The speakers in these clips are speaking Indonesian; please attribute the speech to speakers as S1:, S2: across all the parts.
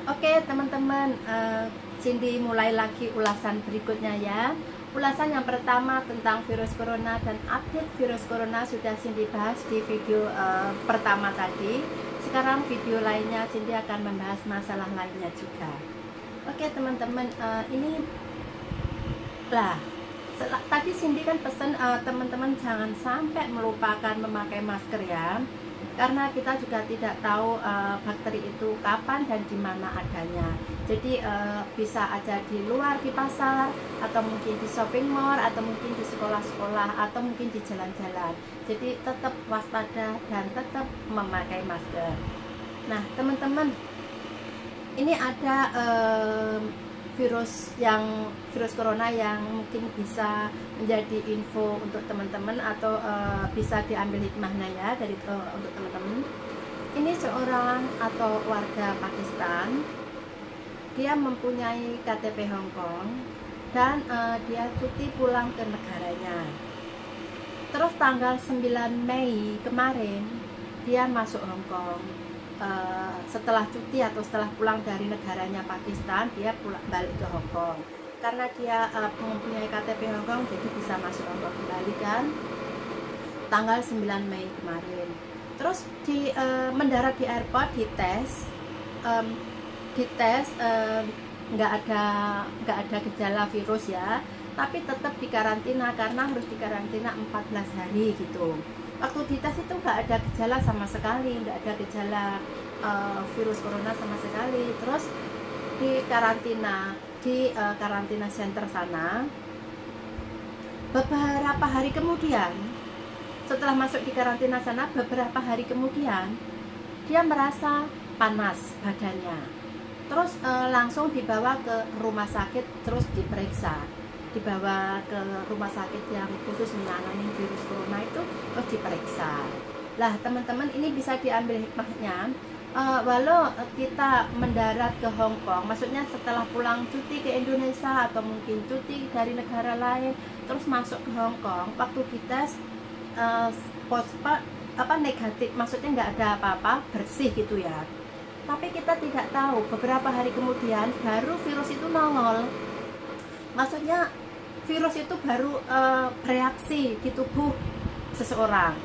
S1: Oke teman-teman, Cindy mulai lagi ulasan berikutnya ya. Ulasan yang pertama tentang virus corona dan update virus corona sudah Cindy bahas di video pertama tadi. Sekarang video lainnya Cindy akan membahas masalah lainnya juga. Oke teman-teman, ini lah tadi Cindy kan pesan teman-teman jangan sampai melupakan memakai masker ya, karena kita juga tidak tahu bakteri itu kapan dan di mana adanya. Jadi bisa aja di luar, di pasar, atau mungkin di shopping mall, atau mungkin di sekolah-sekolah, atau mungkin di jalan-jalan. Jadi tetap waspada dan tetap memakai masker. Nah teman-teman, ini ada virus corona yang mungkin bisa menjadi info untuk teman-teman, atau bisa diambil hikmahnya ya dari untuk teman-teman. Ini seorang atau warga Pakistan, dia mempunyai KTP Hong Kong dan dia cuti pulang ke negaranya. Terus tanggal 9 Mei kemarin dia masuk Hong Kong. Setelah cuti atau setelah pulang dari negaranya Pakistan, dia balik ke Hong Kong. Karena dia mempunyai KTP Hong Kong, jadi bisa masuk Hong Kong kembali kan tanggal 9 Mei kemarin. Terus mendarat di airport, dites nggak ada gejala virus ya, tapi tetap dikarantina karena harus dikarantina 14 hari gitu. Waktu dites itu nggak ada gejala sama sekali, nggak ada gejala virus corona sama sekali. Terus di karantina center sana, beberapa hari kemudian, setelah masuk di karantina sana, beberapa hari kemudian dia merasa panas badannya. Terus langsung dibawa ke rumah sakit, terus dibawa ke rumah sakit yang khusus menangani virus corona itu, terus diperiksa. Lah teman-teman, ini bisa diambil hikmahnya. Walau kita mendarat ke Hong Kong, maksudnya setelah pulang cuti ke Indonesia atau mungkin cuti dari negara lain, terus masuk ke Hong Kong, waktu dites negatif, maksudnya nggak ada apa-apa, bersih gitu ya. Tapi kita tidak tahu beberapa hari kemudian baru virus itu nongol. Maksudnya virus itu baru bereaksi di tubuh seseorang.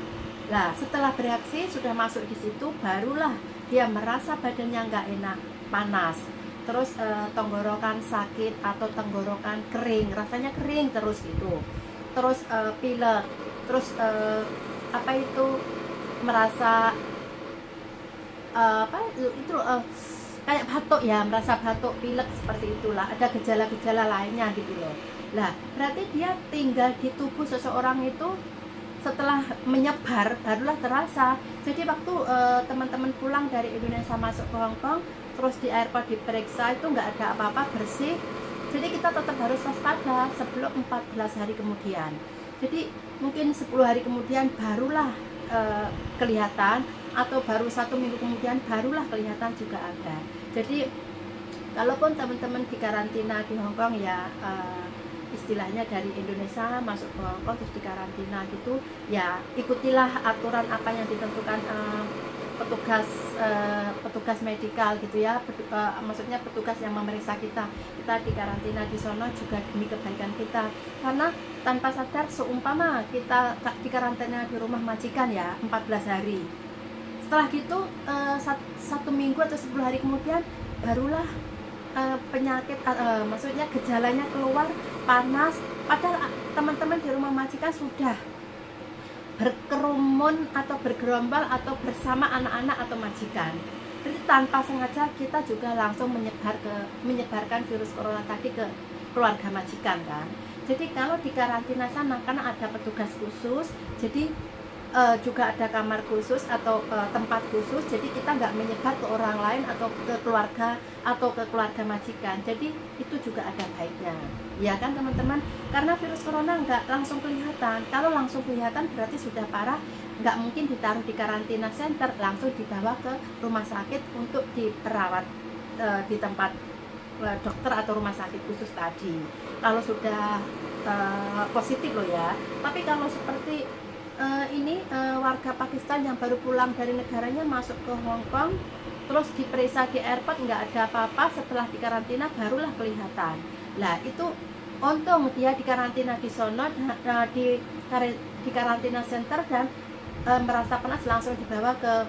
S1: Nah, setelah bereaksi sudah masuk di situ, barulah dia merasa badannya nggak enak, panas, terus tenggorokan sakit atau tenggorokan kering, rasanya kering terus itu, terus pilek, terus merasa kayak batuk ya, merasa batuk, pilek, seperti itulah, ada gejala-gejala lainnya gitu loh. Lah berarti dia tinggal di tubuh seseorang itu, setelah menyebar barulah terasa. Jadi waktu teman-teman pulang dari Indonesia masuk ke Hong Kong, terus di airport diperiksa, itu nggak ada apa-apa, bersih. Jadi kita tetap harus waspada sebelum 14 hari kemudian. Jadi mungkin 10 hari kemudian barulah kelihatan, atau baru 1 minggu kemudian barulah kelihatan juga ada. Jadi kalaupun teman-teman dikarantina di Hong Kong ya, istilahnya dari Indonesia masuk ke Hong Kong terus dikarantina gitu ya, ikutilah aturan apa yang ditentukan petugas medikal gitu ya, maksudnya petugas yang memeriksa kita dikarantina di sono juga demi kebaikan kita. Karena tanpa sadar, seumpama kita dikarantina di rumah majikan ya 14 hari, setelah gitu 1 minggu atau 10 hari kemudian barulah penyakit, maksudnya gejalanya keluar, panas, padahal teman-teman di rumah majikan sudah berkerumun atau bergerombol atau bersama anak-anak atau majikan. Jadi tanpa sengaja kita juga langsung menyebarkan virus corona tadi ke keluarga majikan kan. Jadi kalau di karantina sana karena ada petugas khusus, jadi juga ada kamar khusus atau tempat khusus, jadi kita nggak menyebar ke orang lain atau ke keluarga majikan. Jadi itu juga ada baiknya, ya kan teman-teman? Karena virus corona nggak langsung kelihatan. Kalau langsung kelihatan berarti sudah parah, nggak mungkin ditaruh di karantina center, langsung dibawa ke rumah sakit untuk diperawat di tempat dokter atau rumah sakit khusus tadi. Kalau sudah positif loh ya. Tapi kalau seperti ini warga Pakistan yang baru pulang dari negaranya masuk ke Hong Kong, terus diperiksa di airport nggak ada apa-apa, setelah dikarantina barulah kelihatan. Lah itu untung dia dikarantina di sono, di karantina center, dan merasa panas langsung dibawa ke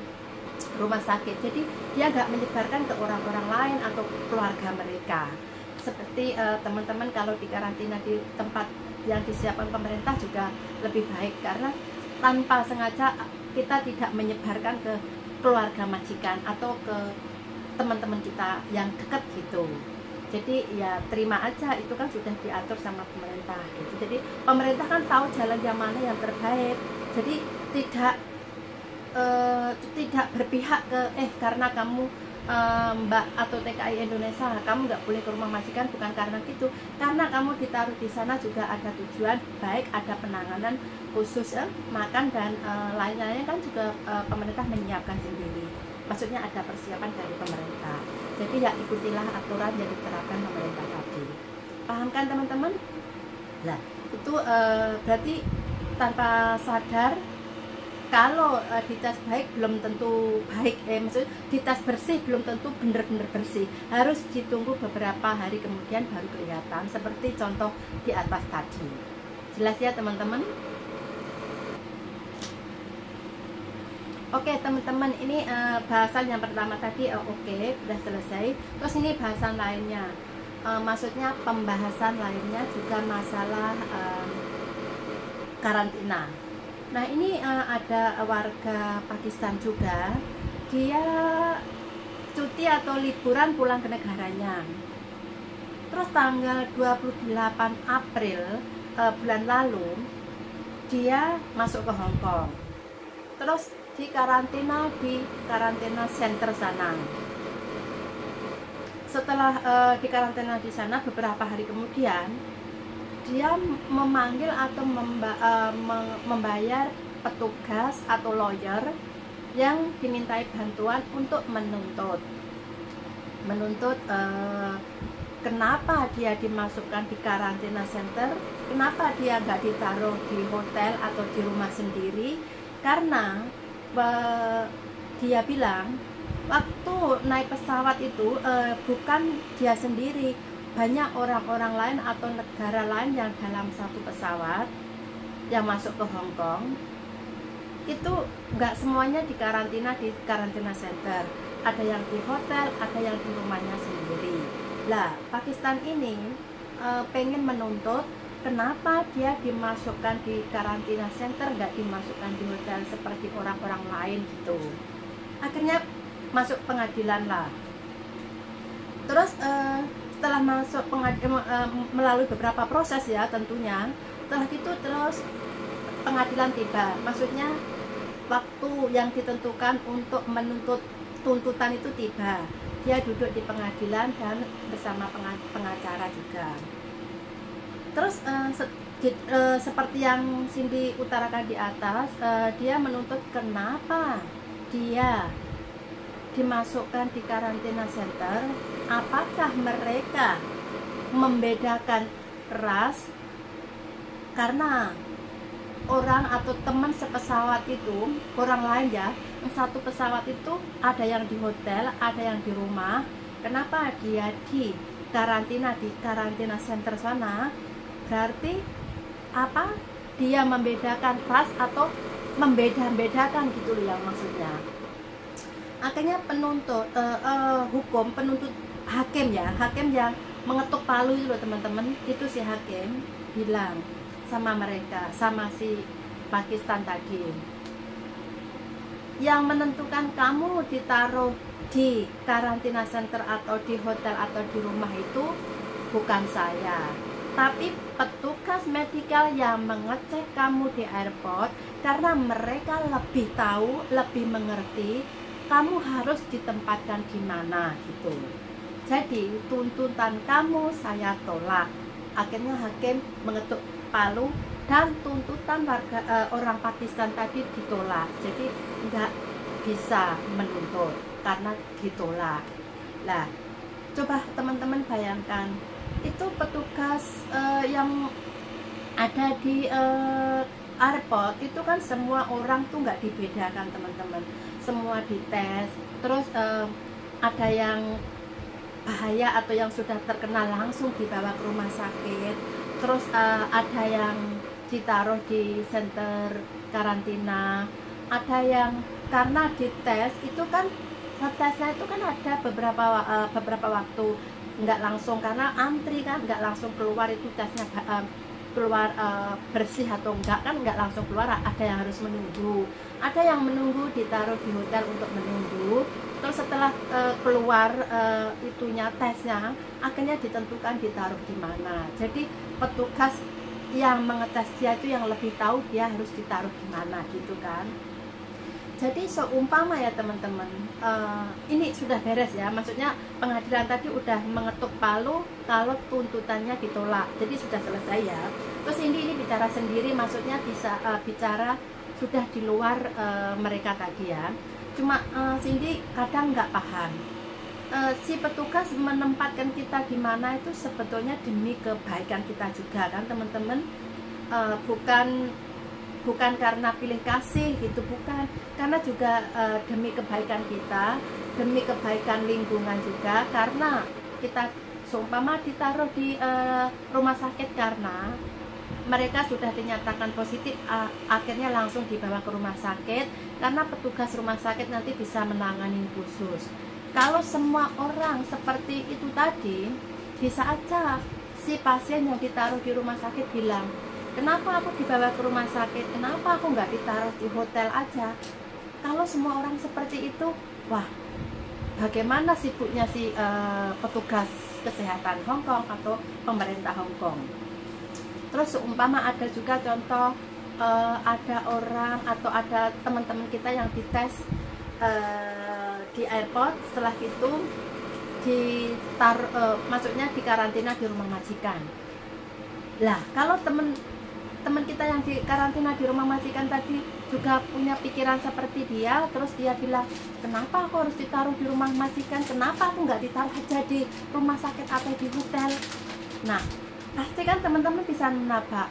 S1: rumah sakit. Jadi dia nggak menyebarkan ke orang-orang lain atau keluarga mereka. Seperti teman-teman kalau dikarantina di tempat yang disiapkan pemerintah juga lebih baik, karena tanpa sengaja kita tidak menyebarkan ke keluarga majikan atau ke teman-teman kita yang dekat gitu. Jadi ya terima aja, itu kan sudah diatur sama pemerintah gitu. Jadi pemerintah kan tahu jalan yang mana yang terbaik. Jadi tidak berpihak ke karena kamu Mbak atau TKI Indonesia kamu nggak boleh ke rumah majikan, bukan karena gitu. Karena kamu ditaruh di sana juga ada tujuan baik, ada penanganan khusus makan dan lain-lainnya kan juga pemerintah menyiapkan sendiri. Maksudnya ada persiapan dari pemerintah. Jadi ya ikutilah aturan yang diterapkan pemerintah tadi. Paham kan teman-teman? Nah itu berarti tanpa sadar kalau dites baik belum tentu baik, maksudnya dites bersih belum tentu benar-benar bersih. Harus ditunggu beberapa hari kemudian baru kelihatan, seperti contoh di atas tadi. Jelas ya teman-teman? Oke teman-teman, ini bahasan yang pertama tadi oke, sudah selesai. Terus ini bahasan lainnya, maksudnya pembahasan lainnya juga masalah karantina. Nah ini ada warga Pakistan juga, dia cuti atau liburan pulang ke negaranya. Terus tanggal 28 April bulan lalu dia masuk ke Hong Kong. Terus di karantina center sana. Setelah di karantina di sana beberapa hari kemudian, dia memanggil atau membayar petugas atau lawyer yang dimintai bantuan untuk menuntut kenapa dia dimasukkan di karantina center, kenapa dia nggak ditaruh di hotel atau di rumah sendiri. Karena dia bilang waktu naik pesawat itu bukan dia sendiri, banyak orang-orang lain atau negara lain yang dalam satu pesawat yang masuk ke Hong Kong. Itu nggak semuanya di karantina center, ada yang di hotel, ada yang di rumahnya sendiri. Lah Pakistan ini pengen menuntut kenapa dia dimasukkan di karantina center, nggak dimasukkan di hotel seperti orang-orang lain gitu. Akhirnya masuk pengadilan lah. Terus setelah masuk melalui beberapa proses ya tentunya, setelah itu terus pengadilan tiba. Maksudnya waktu yang ditentukan untuk menuntut tuntutan itu tiba. Dia duduk di pengadilan dan bersama pengacara juga. Terus seperti yang Cindy utarakan di atas, dia menuntut kenapa dia dimasukkan di karantina center. Apakah mereka membedakan ras? Karena orang atau teman sepesawat itu, orang lain ya, satu pesawat itu ada yang di hotel, ada yang di rumah. Kenapa dia di karantina center sana? Berarti apa? Dia membedakan ras atau membeda-bedakan gitu loh yang maksudnya. Akhirnya penuntut hakim yang mengetuk palu itu loh teman-teman, itu si hakim bilang sama mereka, sama si Pakistan tadi, yang menentukan kamu ditaruh di karantina center atau di hotel atau di rumah itu bukan saya, tapi petugas medikal yang mengecek kamu di airport, karena mereka lebih tahu, lebih mengerti kamu harus ditempatkan di mana gitu. Jadi tuntutan kamu saya tolak. Akhirnya hakim mengetuk palu dan tuntutan orang Pakistan tadi ditolak. Jadi nggak bisa menuntut karena ditolak. Lah, coba teman-teman bayangkan, itu petugas yang ada di airport itu kan semua orang tuh nggak dibedakan teman-teman, semua dites. Terus ada yang bahaya atau yang sudah terkena langsung dibawa ke rumah sakit. Terus ada yang ditaruh di center karantina, ada yang karena dites itu kan, ngetesnya itu kan ada beberapa waktu, nggak langsung karena antri kan, nggak langsung keluar itu tesnya keluar bersih atau enggak kan, nggak langsung keluar, ada yang harus menunggu, ada yang menunggu ditaruh di hotel untuk menunggu. Terus setelah keluar itunya tesnya, akhirnya ditentukan ditaruh di mana. Jadi petugas yang mengetes dia itu yang lebih tahu dia harus ditaruh di mana gitu kan. Jadi seumpama ya teman-teman, ini sudah beres ya, maksudnya pengadilan tadi udah mengetuk palu kalau tuntutannya ditolak, jadi sudah selesai ya. Terus ini bicara sendiri, maksudnya bisa bicara sudah di luar mereka tadi ya. Cuma Cindy kadang nggak paham, si petugas menempatkan kita di mana itu sebetulnya demi kebaikan kita juga kan teman-teman, bukan karena pilih kasih gitu, bukan, karena juga demi kebaikan kita, demi kebaikan lingkungan juga, karena kita seumpama ditaruh di rumah sakit karena mereka sudah dinyatakan positif, akhirnya langsung dibawa ke rumah sakit karena petugas rumah sakit nanti bisa menangani khusus. Kalau semua orang seperti itu tadi, bisa aja si pasien yang ditaruh di rumah sakit bilang, kenapa aku dibawa ke rumah sakit, kenapa aku nggak ditaruh di hotel aja. Kalau semua orang seperti itu, wah, bagaimana sibuknya si petugas kesehatan Hong Kong atau pemerintah Hong Kong. Terus seumpama ada juga contoh, ada orang atau ada teman-teman kita yang dites di airport, setelah itu maksudnya di karantina di rumah majikan. Lah kalau teman kita yang di karantina di rumah majikan tadi juga punya pikiran seperti dia, terus dia bilang, kenapa aku harus ditaruh di rumah majikan, kenapa aku nggak ditaruh aja di rumah sakit atau di hotel. Nah, pasti kan teman-teman bisa menebak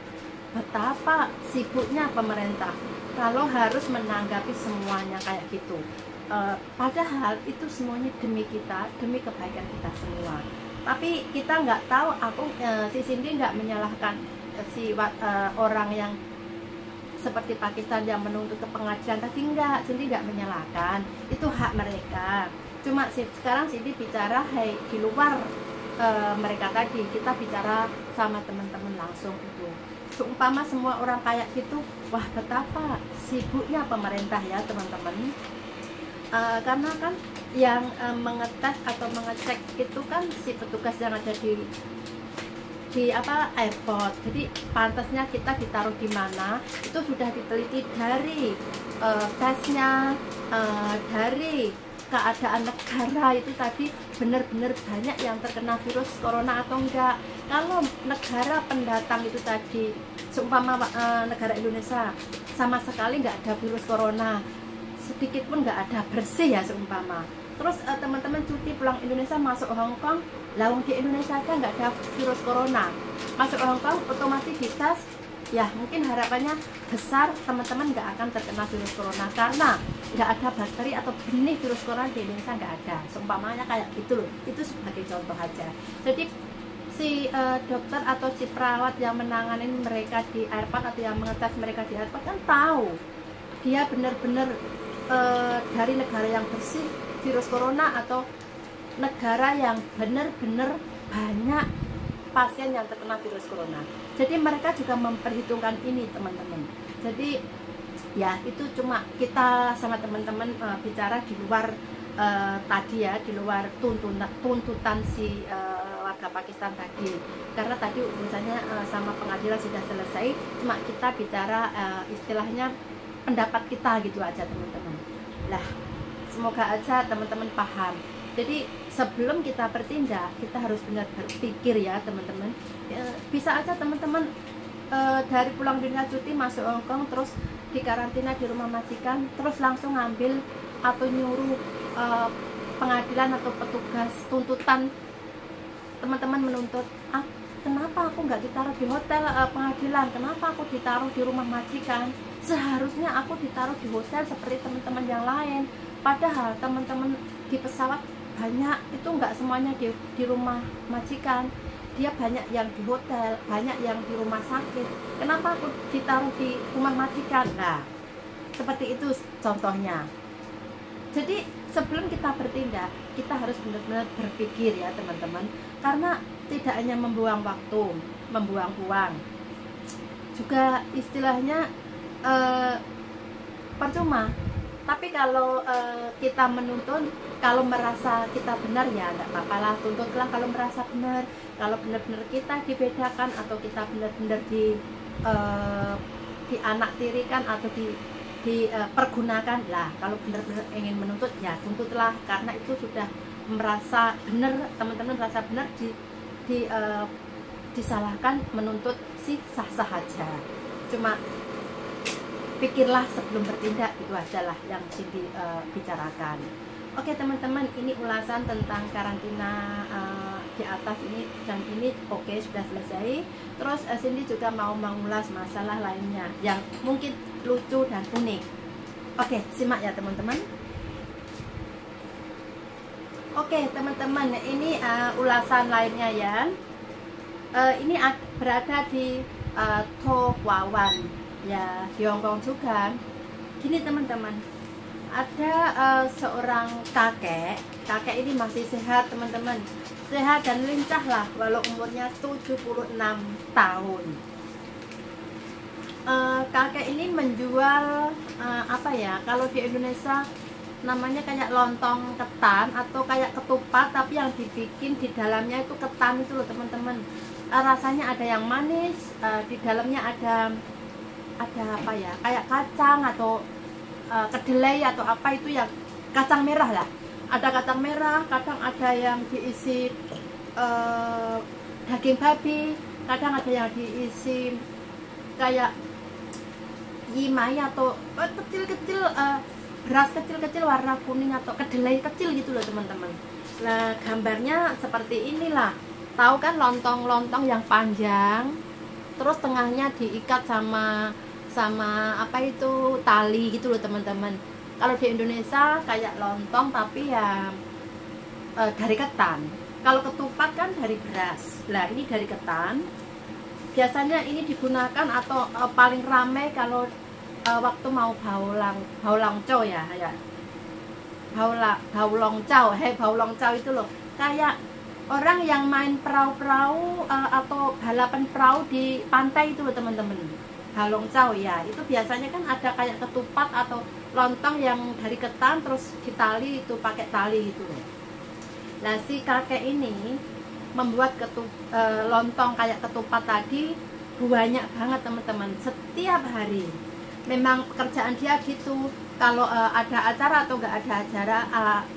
S1: betapa sibuknya pemerintah kalau harus menanggapi semuanya kayak gitu. Padahal itu semuanya demi kita, demi kebaikan kita semua. Tapi kita nggak tahu, si Cindy nggak menyalahkan orang yang seperti Pakistan yang menuntut ke pengadilan tadi, enggak, Cindy nggak menyalahkan, itu hak mereka. Cuma sekarang Cindy bicara di luar mereka tadi, kita bicara sama teman-teman langsung itu. Seumpama semua orang kayak gitu, wah betapa sibuknya pemerintah ya teman-teman. Karena kan yang mengetes atau mengecek itu kan si petugas yang ada di airport. Jadi pantasnya kita ditaruh di mana itu sudah diteliti dari tesnya, dari keadaan negara itu tadi benar-benar banyak yang terkena virus corona atau enggak. Kalau negara pendatang itu tadi, seumpama negara Indonesia sama sekali nggak ada virus corona, sedikit pun nggak ada, bersih ya seumpama. Terus teman-teman cuti pulang Indonesia masuk Hong Kong, lawang di Indonesia aja nggak ada virus corona, masuk Hong Kong otomatis dites, ya mungkin harapannya besar teman-teman nggak akan terkena virus corona karena nggak ada bakteri atau benih virus corona di Indonesia, nggak ada. Seumpamanya kayak gitu loh, itu sebagai contoh aja. Jadi si dokter atau si perawat yang menangani mereka di airport atau yang mengetes mereka di airport kan tahu dia benar-benar dari negara yang bersih virus corona atau negara yang benar-benar banyak pasien yang terkena virus corona. Jadi mereka juga memperhitungkan ini teman-teman. Jadi ya itu cuma kita sama teman-teman bicara di luar tadi ya, di luar tuntutan si warga Pakistan tadi, karena tadi urusannya sama pengadilan sudah selesai, cuma kita bicara istilahnya pendapat kita gitu aja teman-teman. Lah semoga aja teman-teman paham. Jadi sebelum kita bertindak kita harus benar berpikir ya teman-teman. Bisa aja teman-teman dari pulang dunia cuti masuk Hong Kong, terus di karantina di rumah majikan, terus langsung ngambil atau nyuruh pengadilan atau petugas tuntutan, teman-teman menuntut, kenapa aku nggak ditaruh di hotel pengadilan, kenapa aku ditaruh di rumah majikan, seharusnya aku ditaruh di hotel seperti teman-teman yang lain. Padahal teman-teman di pesawat banyak itu nggak semuanya di rumah majikan, dia banyak yang di hotel, banyak yang di rumah sakit. Kenapa aku ditaruh di rumah majikan? Nah, seperti itu contohnya. Jadi sebelum kita bertindak, kita harus benar-benar berpikir ya teman-teman, karena tidak hanya membuang waktu, membuang uang, juga istilahnya percuma. Tapi kalau kita menuntun, kalau merasa kita benar ya nggak apa-apa lah, tuntutlah kalau merasa benar. Kalau benar-benar kita dibedakan atau kita benar-benar dianaktirikan atau dipergunakan lah, kalau benar-benar ingin menuntut ya tuntutlah, karena itu sudah merasa benar, teman-teman merasa benar disalahkan, menuntut sih sah-sah aja. Cuma pikirlah sebelum bertindak, itu aja lah yang Cindy bicarakan. Oke teman-teman, ini ulasan tentang karantina di atas ini, dan ini oke, sudah selesai. Terus Cindy juga mau mengulas masalah lainnya yang mungkin lucu dan unik. Oke, simak ya teman-teman. Oke teman-teman, ini ulasan lainnya ya. Ini berada di To Hwa Wan ya, di Hongkong juga. Gini teman-teman, ada seorang kakek ini masih sehat teman-teman, sehat dan lincah lah, walau umurnya 76 tahun. Kakek ini menjual apa ya, kalau di Indonesia namanya kayak lontong ketan atau kayak ketupat, tapi yang dibikin di dalamnya itu ketan itu loh teman-teman. Rasanya ada yang manis, di dalamnya ada apa ya, kayak kacang atau kedelai atau apa itu, yang kacang merah lah, ada kacang merah, kadang ada yang diisi daging babi, kadang ada yang diisi kayak yimai atau kecil-kecil, beras kecil-kecil warna kuning atau kedelai kecil gitu loh teman-teman. Nah gambarnya seperti inilah, tahu kan lontong yang panjang, terus tengahnya diikat sama apa itu, tali gitu loh teman-teman. Kalau di Indonesia kayak lontong tapi ya dari ketan. Kalau ketupat kan dari beras, lah ini dari ketan. Biasanya ini digunakan atau paling ramai kalau waktu mau baulang chow ya, baulang chow itu loh, kayak orang yang main perahu atau balapan perahu di pantai itu loh teman-teman. Halong chow ya, itu biasanya kan ada kayak ketupat atau lontong yang dari ketan terus ditali, itu pakai tali itu. Nah si kakek ini membuat lontong kayak ketupat tadi banyak banget teman-teman, setiap hari. Memang pekerjaan dia gitu, kalau ada acara atau nggak ada acara,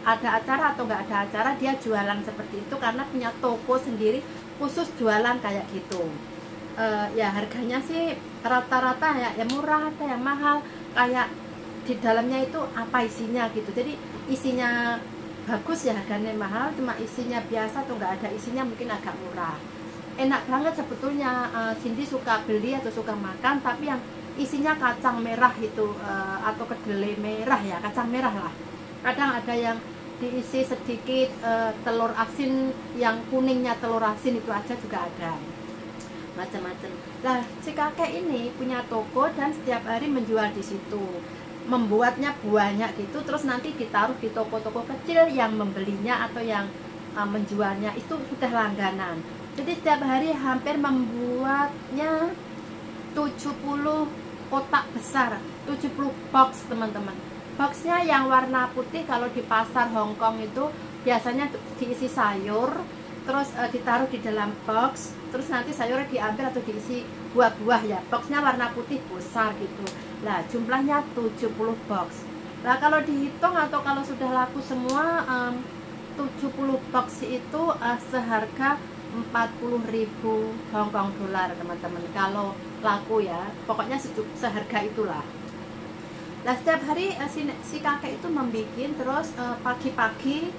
S1: ada acara dia jualan seperti itu, karena punya toko sendiri khusus jualan kayak gitu. Ya harganya sih rata-rata ya murah, ada yang mahal, kayak di dalamnya itu apa isinya gitu. Jadi isinya bagus ya harganya mahal, cuma isinya biasa atau nggak ada isinya mungkin agak murah. Enak banget sebetulnya. Cindy suka beli atau suka makan, tapi yang isinya kacang merah itu atau kedelai merah ya, kacang merah lah. Kadang ada yang diisi sedikit telur asin, yang kuningnya telur asin itu aja juga ada, macam-macam. Nah si kakek ini punya toko dan setiap hari menjual di situ, membuatnya banyak gitu, terus nanti ditaruh di toko-toko kecil yang membelinya atau yang menjualnya itu sudah langganan. Jadi setiap hari hampir membuatnya 70 kotak besar, 70 box teman-teman. Boxnya yang warna putih, kalau di pasar Hongkong itu biasanya diisi sayur, terus ditaruh di dalam box, terus nanti sayurnya diambil atau diisi buah-buah ya. Boxnya warna putih besar gitu. Nah jumlahnya 70 box. Nah kalau dihitung atau kalau sudah laku semua 70 box itu seharga 40.000 Hongkong dolar teman-teman kalau laku ya, pokoknya seharga itulah. Nah setiap hari si kakek itu membuat, terus pagi-pagi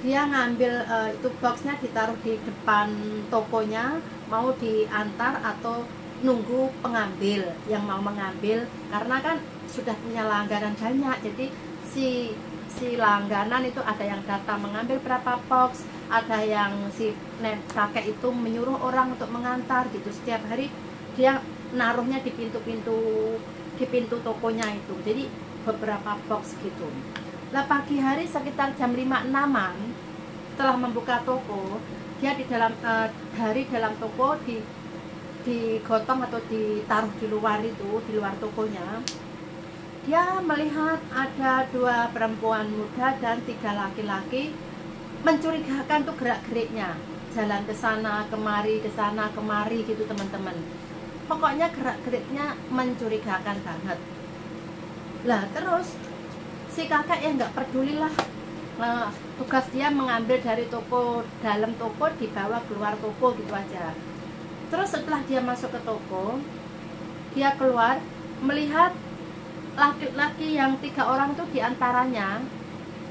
S1: dia ngambil itu boxnya, ditaruh di depan tokonya, mau diantar atau nunggu pengambil yang mau mengambil, karena kan sudah punya langganan banyak. Jadi si si langganan itu ada yang datang mengambil berapa box, ada yang si kakek itu menyuruh orang untuk mengantar gitu. Setiap hari dia naruhnya di pintu tokonya itu, jadi beberapa box gitu. Lah pagi hari sekitar jam 5-6an setelah membuka toko, dia di dalam dalam toko digotong atau ditaruh di luar itu, di luar tokonya. Dia melihat ada 2 perempuan muda dan 3 laki-laki, mencurigakan tuh gerak-geriknya, jalan ke sana kemari gitu teman-teman. Pokoknya gerak-geriknya mencurigakan banget. Lah terus si kakek yang nggak peduli lah, tugas dia mengambil dari toko, dalam toko dibawa keluar toko gitu aja. Terus setelah dia masuk ke toko, dia keluar melihat laki-laki yang 3 orang tuh diantaranya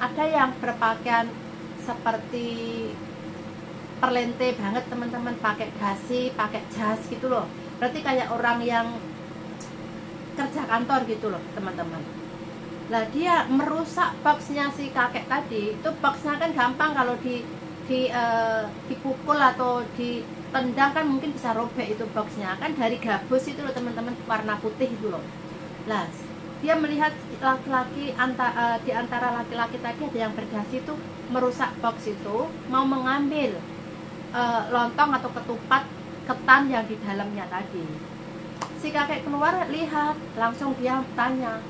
S1: ada yang berpakaian seperti perlente banget teman-teman, pakai dasi, pakai jas gitu loh. Berarti kayak orang yang kerja kantor gitu loh teman-teman. Lah dia merusak boxnya si kakek tadi. Itu boxnya kan gampang kalau dipukul atau ditendang kan mungkin bisa robek itu boxnya. Kan dari gabus itu loh teman-teman, warna putih itu loh. Lah dia melihat laki-laki di antara laki-laki tadi ada yang berdasi itu merusak box itu, mau mengambil lontong atau ketupat ketan yang di dalamnya tadi. Si kakek keluar lihat, langsung dia tanya,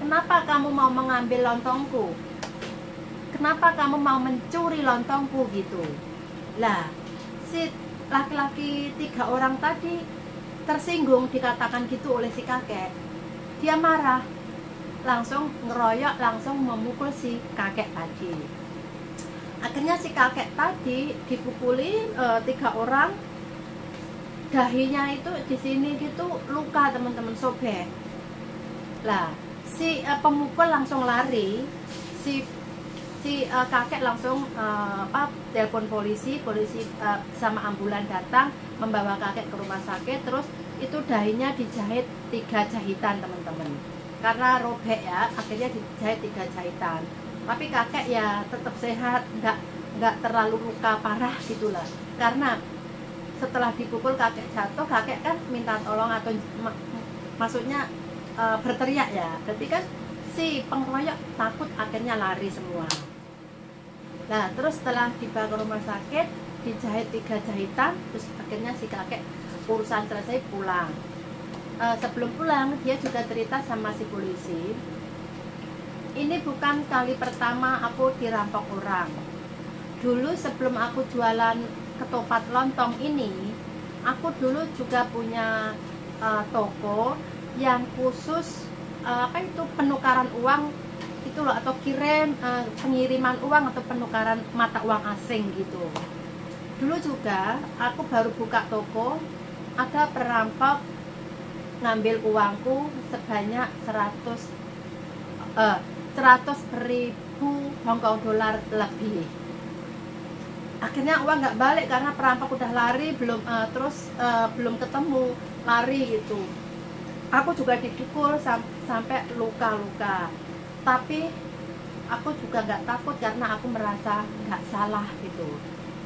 S1: kenapa kamu mau mengambil lontongku? Kenapa kamu mau mencuri lontongku gitu? Lah si laki-laki 3 orang tadi tersinggung dikatakan gitu oleh si kakek. Dia marah, langsung ngeroyok, langsung memukul si kakek tadi. Akhirnya si kakek tadi dipukuli 3 orang, dahinya itu di sini gitu luka teman-teman, sobek. Lah si pemukul langsung lari, si kakek langsung telepon polisi sama ambulan datang membawa kakek ke rumah sakit. Terus itu dahinya dijahit 3 jahitan teman-teman, karena robek ya, akhirnya dijahit 3 jahitan. Tapi kakek ya tetap sehat, nggak terlalu luka parah gitulah. Karena setelah dipukul kakek jatuh, kakek kan minta tolong atau maksudnya berteriak ya, berarti kan si pengeroyok takut, akhirnya lari semua. Nah terus setelah dibawa ke rumah sakit, dijahit 3 jahitan, terus akhirnya si kakek urusan selesai pulang. Sebelum pulang dia juga cerita sama si polisi, ini bukan kali pertama aku dirampok orang. Dulu sebelum aku jualan ketupat lontong ini, aku dulu juga punya toko yang khusus penukaran uang itu loh, atau pengiriman uang atau penukaran mata uang asing gitu. Dulu juga aku baru buka toko, ada perampok ngambil uangku sebanyak 100.000 Hongkong dolar lebih. Akhirnya uang nggak balik karena perampok udah lari, belum ketemu, lari gitu. Aku juga dipukul sampai luka-luka, tapi aku juga nggak takut karena aku merasa nggak salah gitu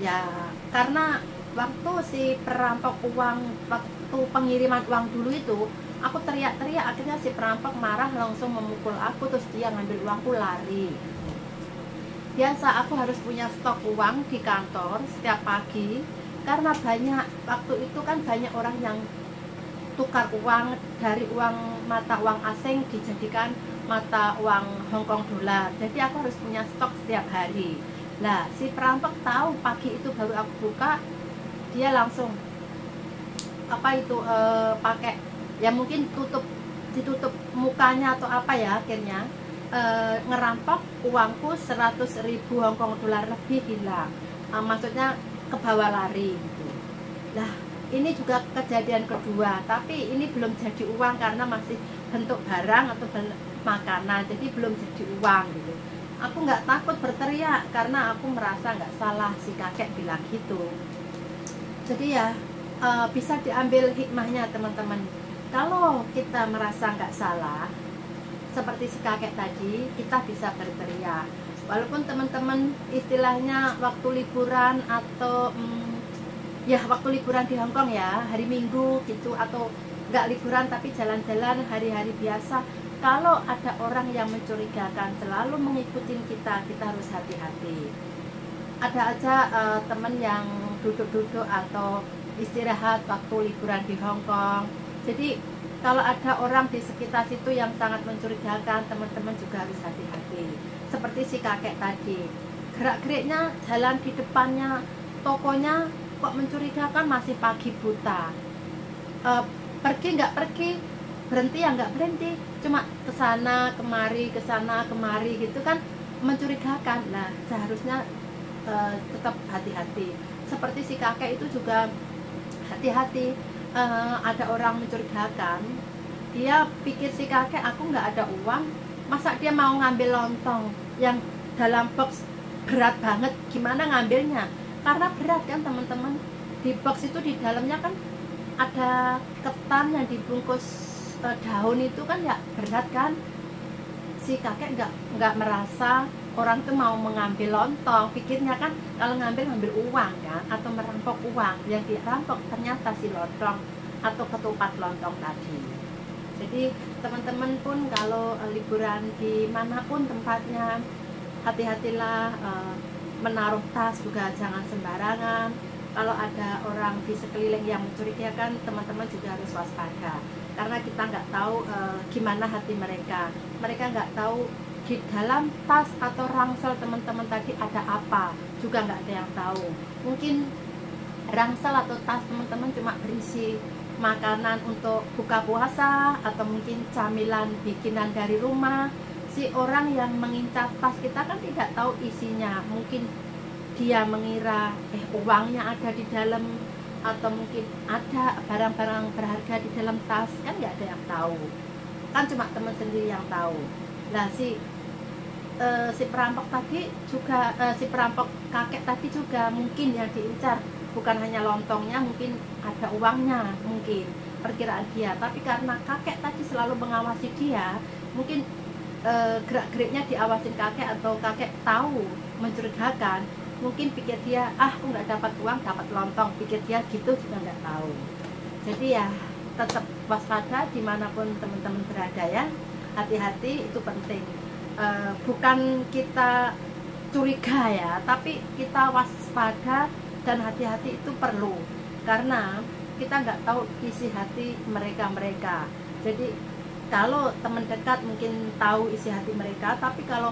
S1: ya. Karena waktu si perampok waktu pengiriman uang dulu itu, aku teriak-teriak, akhirnya si perampok marah, langsung memukul aku, terus dia ngambil uangku lari. Biasa aku harus punya stok uang di kantor setiap pagi, karena waktu itu kan banyak orang yang tukar uang dari mata uang asing dijadikan mata uang Hongkong dolar. Jadi aku harus punya stok setiap hari. Nah si perampok tahu pagi itu baru aku buka, dia langsung pakai ya mungkin ditutup mukanya atau apa ya, akhirnya ngerampok uangku 100.000 Hongkong dolar lebih hilang. Maksudnya ke bawah lari gitu. Lah ini juga kejadian kedua, tapi ini belum jadi uang karena masih bentuk barang atau makanan, jadi belum jadi uang gitu. Aku nggak takut berteriak karena aku merasa nggak salah, si kakek bilang gitu. Jadi ya bisa diambil hikmahnya teman-teman. Kalau kita merasa nggak salah, seperti si kakek tadi, kita bisa berteriak. Walaupun teman-teman istilahnya waktu liburan atau ya waktu liburan di Hong Kong ya, hari Minggu gitu, atau nggak liburan tapi jalan-jalan hari-hari biasa, kalau ada orang yang mencurigakan selalu mengikuti kita, kita harus hati-hati. Ada aja teman yang duduk-duduk atau istirahat waktu liburan di Hong Kong. Jadi kalau ada orang di sekitar situ yang sangat mencurigakan, teman-teman juga harus hati-hati. Seperti si kakek tadi, gerak-geriknya jalan di depannya tokonya kok mencurigakan, masih pagi buta. Pergi nggak pergi, berhenti ya nggak berhenti, cuma kesana kemari gitu kan, mencurigakan. Nah, seharusnya tetap hati-hati. Seperti si kakek itu juga hati-hati. Ada orang mencurigakan, dia pikir si kakek, aku nggak ada uang, masa dia mau ngambil lontong yang dalam box berat banget, gimana ngambilnya? Karena berat kan teman-teman, di box itu di dalamnya kan ada ketan yang dibungkus daun, itu kan ya berat kan. Si kakek nggak merasa orang tuh mau mengambil lontong, pikirnya kan kalau ngambil uang kan, atau merampok uang. Yang dirampok ternyata si lontong atau ketupat lontong tadi. Jadi teman-teman pun kalau liburan di manapun tempatnya, hati-hatilah, menaruh tas juga jangan sembarangan. Kalau ada orang di sekeliling yang mencurigakan, teman-teman juga harus waspada, karena kita nggak tahu gimana hati mereka. Mereka nggak tahu di dalam tas atau ransel teman-teman tadi ada apa, juga nggak ada yang tahu. Mungkin ransel atau tas teman-teman cuma berisi makanan untuk buka puasa, atau mungkin camilan bikinan dari rumah. Si orang yang mengincar tas kita kan tidak tahu isinya, mungkin dia mengira uangnya ada di dalam, atau mungkin ada barang-barang berharga di dalam tas, kan nggak ada yang tahu, kan cuma teman sendiri yang tahu. Nah, si perampok tadi juga, si perampok kakek tadi juga mungkin yang diincar bukan hanya lontongnya, mungkin ada uangnya, mungkin perkiraan dia. Tapi karena kakek tadi selalu mengawasi dia, mungkin gerak-geriknya diawasin kakek, atau kakek tahu mencurigakan, mungkin pikir dia, aku nggak dapat uang, dapat lontong, pikir dia gitu, juga nggak tahu. Jadi ya tetap waspada dimanapun teman-teman berada ya, hati-hati, itu penting. Bukan kita curiga ya, tapi kita waspada dan hati-hati itu perlu, karena kita nggak tahu isi hati mereka. Jadi kalau teman dekat mungkin tahu isi hati mereka, tapi kalau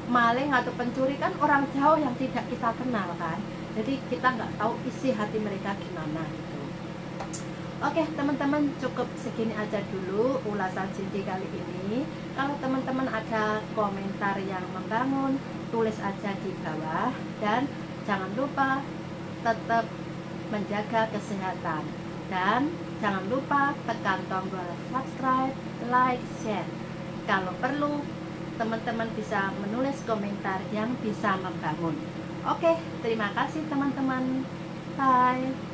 S1: maling atau pencuri kan orang jauh yang tidak kita kenal kan, jadi kita nggak tahu isi hati mereka gimana gitu. Oke teman-teman, cukup segini aja dulu ulasan Cindy kali ini. Kalau teman-teman ada komentar yang membangun, tulis aja di bawah, dan jangan lupa tetap menjaga kesehatan, dan jangan lupa tekan tombol subscribe, like, share. Kalau perlu teman-teman bisa menulis komentar yang bisa membangun. Oke, terima kasih teman-teman. Bye.